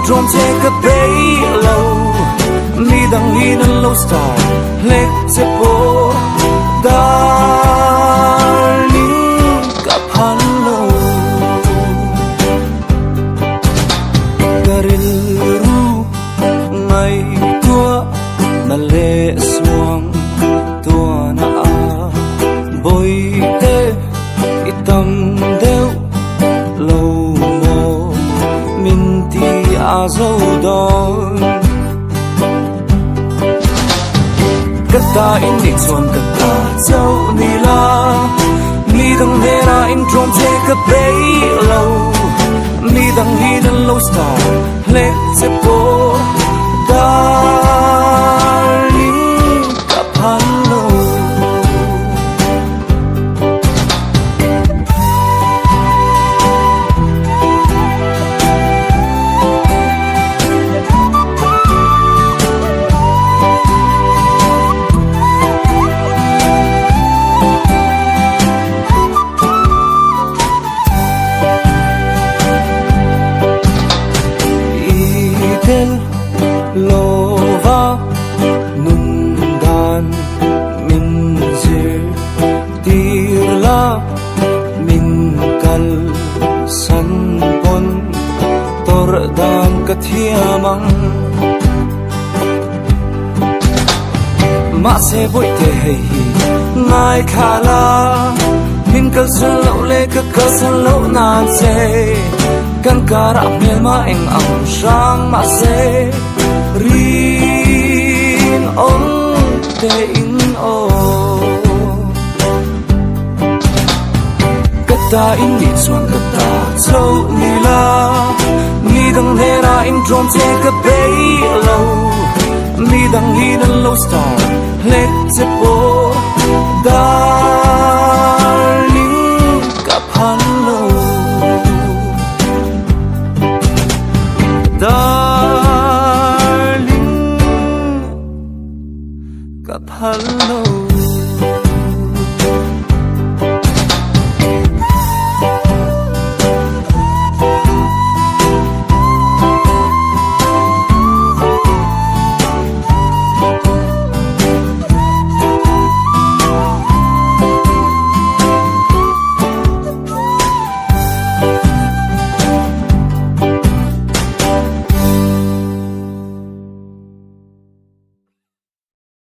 drum take a bay low mi dang in a low star let se po darling kaphan lo garil ru ngai tua na le swang tua na a boy te itam deu lo mo min ti a zo don kata in di chuan kata chau ni la mi dang hera in drum take a bay low mi dang hin a low star let se po darling kaphan lo lova nun dan min zir tirla min kal san pon tor dan kathiamang ma se boi te hei ngai khala min kal san lo le ka kal san lo nan se kan kara mel ma eng ang sang ma se rin ong te in o kata in di chuan kata chau ni la mi dang hera in drum take a bay low mi dang hin a low star let se po